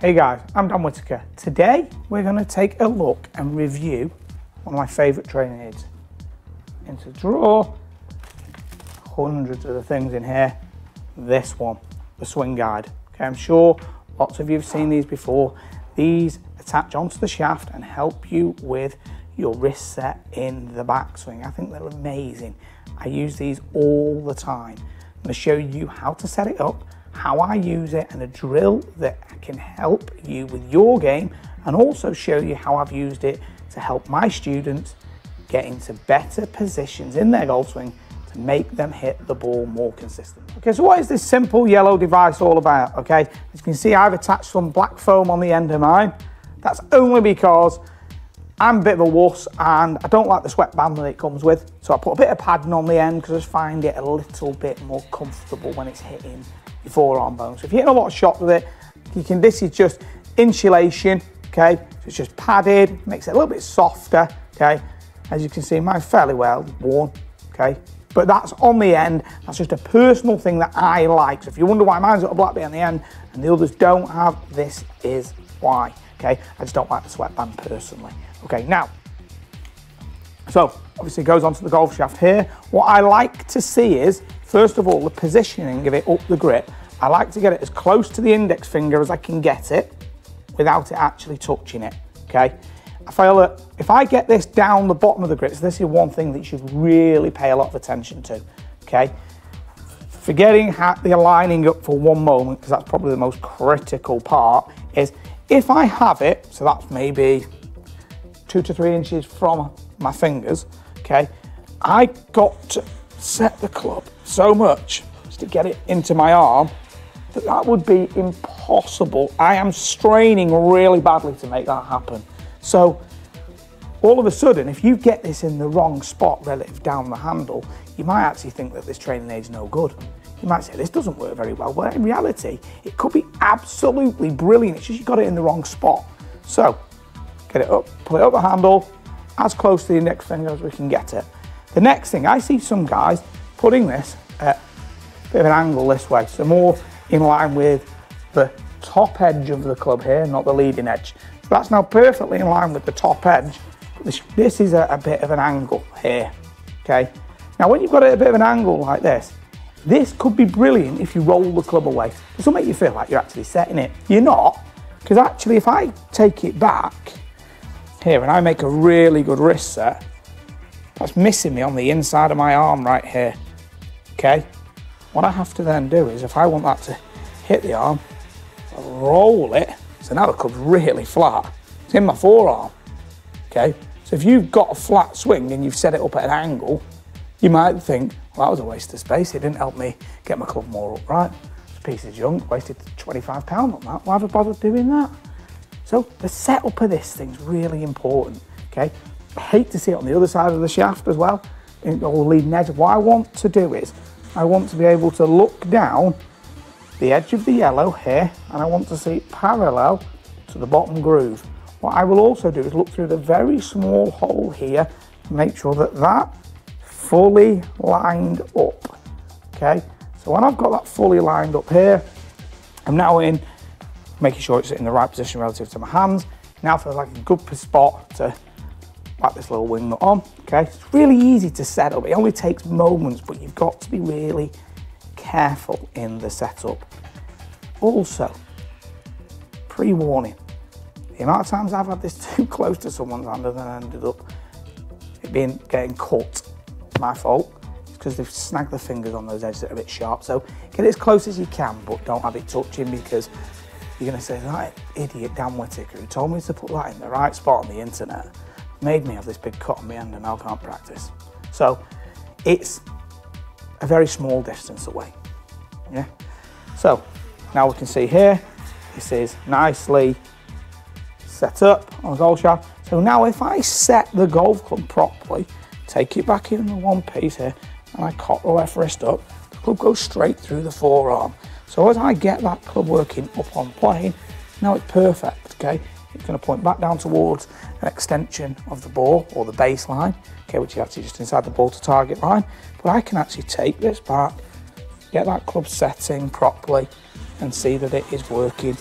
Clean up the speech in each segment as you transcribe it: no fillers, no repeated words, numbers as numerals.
Hey guys, I'm Dan Whitaker. Today we're going to take a look and review one of my favourite training aids. Into drawer, hundreds of the things in here. This one, the ZWINGYDE. Okay, I'm sure lots of you have seen these before. These attach onto the shaft and help you with your wrist set in the backswing. I think they're amazing. I use these all the time. I'm going to show you how to set it up, how I use it, and a drill that can help you with your game, and also show you how I've used it to help my students get into better positions in their golf swing to make them hit the ball more consistently. Okay, so what is this simple yellow device all about? Okay, as you can see, I've attached some black foam on the end of mine. That's only because I'm a bit of a wuss and I don't like the sweatband that it comes with. So I put a bit of padding on the end because I just find it a little bit more comfortable when it's hitting your forearm bone. So if you're hitting a lot of shots with it, this is just insulation, okay? So it's just padded, makes it a little bit softer, okay? As you can see, mine's fairly well worn, okay? But that's on the end. That's just a personal thing that I like. So if you wonder why mine's got a black bit on the end and the others don't have, this is why, okay? I just don't like the sweatband personally. Okay, now, so obviously it goes onto the golf shaft here. What I like to see is, first of all, the positioning of it up the grip. I like to get it as close to the index finger as I can get it without it actually touching it, okay? I feel that if I get this down the bottom of the grip, so this is one thing that you should really pay a lot of attention to, okay? Forgetting the aligning up for one moment, because that's probably the most critical part, is if I have it, so that's maybe 2 to 3 inches from my fingers, okay, I got to set the club so much to get it into my arm that would be impossible. I am straining really badly to make that happen. So all of a sudden, if you get this in the wrong spot relative down the handle, you might actually think that this training aid's no good. You might say this doesn't work very well, but in reality, it could be absolutely brilliant. It's just you got it in the wrong spot. So get it up, pull it up the handle, as close to the index finger as we can get it. The next thing, I see some guys putting this at a bit of an angle this way, so more in line with the top edge of the club here, not the leading edge. So that's now perfectly in line with the top edge. This is a bit of an angle here, okay? Now when you've got it a bit of an angle like this could be brilliant if you roll the club away. This will make you feel like you're actually setting it. You're not, because actually if I take it back here and I make a really good wrist set, that's missing me on the inside of my arm right here, okay? What I have to then do is, if I want that to hit the arm, I'll roll it, so now the club's really flat. It's in my forearm, okay? So if you've got a flat swing and you've set it up at an angle, you might think, well, that was a waste of space. It didn't help me get my club more upright. It's a piece of junk, wasted £25 on that. Why have I bothered doing that? So the setup of this thing's really important, okay? I hate to see it on the other side of the shaft as well, or the leading edge. What I want to do is, I want to be able to look down the edge of the yellow here, and I want to see it parallel to the bottom groove. What I will also do is look through the very small hole here to make sure that that's fully lined up, okay? So when I've got that fully lined up here, I'm now in, making sure it's in the right position relative to my hands. Now feels like a good spot to whack this little wing nut on, okay? It's really easy to set up. It only takes moments, but you've got to be really careful in the setup. Also, pre-warning, the amount of times I've had this too close to someone's hand and then ended up getting cut, my fault. It's because they've snagged the fingers on those edges that are a bit sharp. So get it as close as you can, but don't have it touching, because you're going to say, that idiot Dan Whitaker who told me to put that in the right spot on the internet made me have this big cut on my hand and now I can't practice. So it's a very small distance away, yeah? So now we can see here, this is nicely set up on the golf shaft. So now if I set the golf club properly, take it back in the one piece here, and I cock the left wrist up, the club goes straight through the forearm. So as I get that club working up on plane, now it's perfect, okay? It's going to point back down towards an extension of the ball, or the baseline, okay, which is actually just inside the ball to target line. But I can actually take this back, get that club setting properly, and see that it is working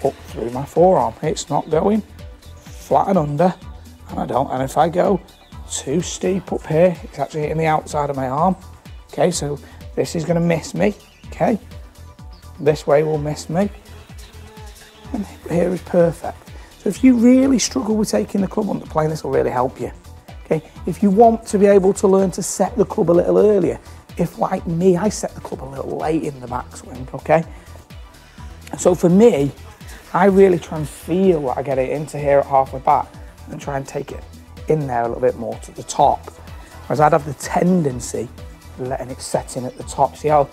up through my forearm. It's not going flat and under, and if I go too steep up here, it's actually hitting the outside of my arm. Okay, so this is going to miss me. Okay, this way will miss me, and here is perfect. So if you really struggle with taking the club under plane, this will really help you. Okay, if you want to be able to learn to set the club a little earlier, if like me, I set the club a little late in the backswing, okay? So for me, I really try and feel that I get it into here at halfway back and try and take it in there a little bit more to the top. Whereas I'd have the tendency of letting it set in at the top. See how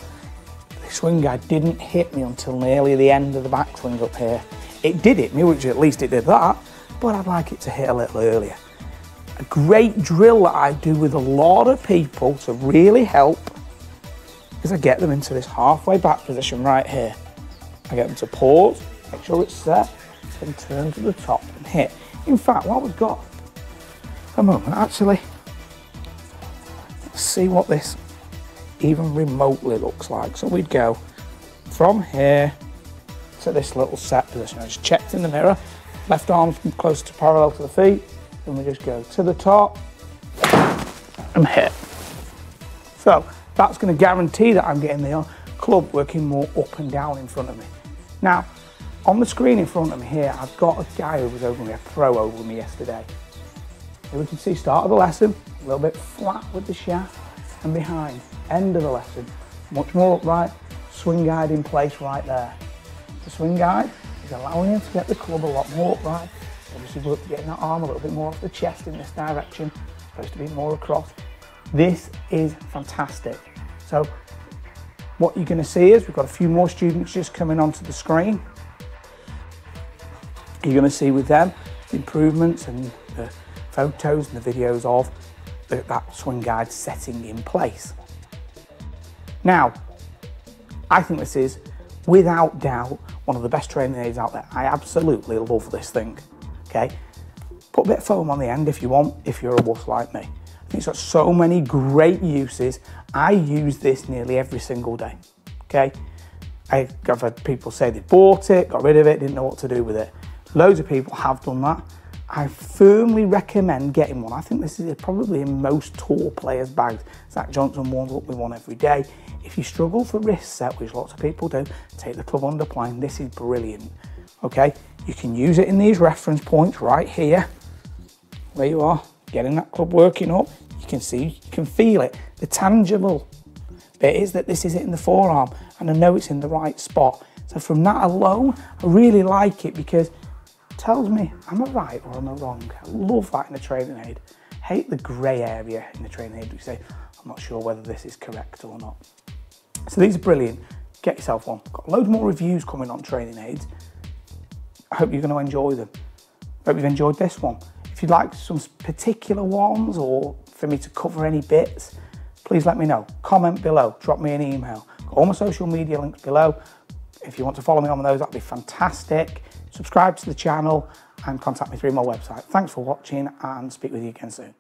the swing guide didn't hit me until nearly the end of the backswing up here. It did hit me, which at least it did that, but I'd like it to hit a little earlier. A great drill that I do with a lot of people to really help is I get them into this halfway back position right here. I get them to pause, make sure it's set, then turn to the top and hit. In fact, while we've got a moment, actually, let's see what this even remotely looks like. So we'd go from here to this little set position. I just checked in the mirror, left arm's close to parallel to the feet, then we just go to the top and hit. So that's going to guarantee that I'm getting the club working more up and down in front of me. Now, on the screen in front of me here, I've got a guy who was over me, a pro over me yesterday. Here we can see start of the lesson, a little bit flat with the shaft, and behind, end of the lesson, much more upright, swing guide in place right there. The swing guide is allowing him to get the club a lot more upright. Obviously we're getting that arm a little bit more off the chest in this direction, supposed to be more across. This is fantastic. So what you're going to see is we've got a few more students just coming onto the screen. You're going to see with them the improvements and the photos and the videos of that swing guide setting in place. Now, I think this is without doubt one of the best training aids out there. I absolutely love this thing. Okay, put a bit of foam on the end if you want, if you're a wuss like me. I think it's got so many great uses. I use this nearly every single day. Okay, I've had people say they bought it, got rid of it, didn't know what to do with it. Loads of people have done that. I firmly recommend getting one. I think this is probably in most tour players' bags. Zach Johnson warms up with one every day. If you struggle for wrist set, which lots of people do, take the club under plane. This is brilliant. Okay, you can use it in these reference points right here, where you are, getting that club working up. You can see, you can feel it. The tangible bit is that this is it in the forearm, and I know it's in the right spot. So from that alone, I really like it because it tells me, am I right or am I wrong? I love that in a training aid. I hate the grey area in the training aid. You say, I'm not sure whether this is correct or not. So these are brilliant. Get yourself one. Got loads more reviews coming on training aids. I hope you're going to enjoy them. I hope you've enjoyed this one. If you'd like some particular ones or for me to cover any bits, please let me know. Comment below, drop me an email. Got all my social media links below. If you want to follow me on those, that'd be fantastic. Subscribe to the channel and contact me through my website. Thanks for watching and speak with you again soon.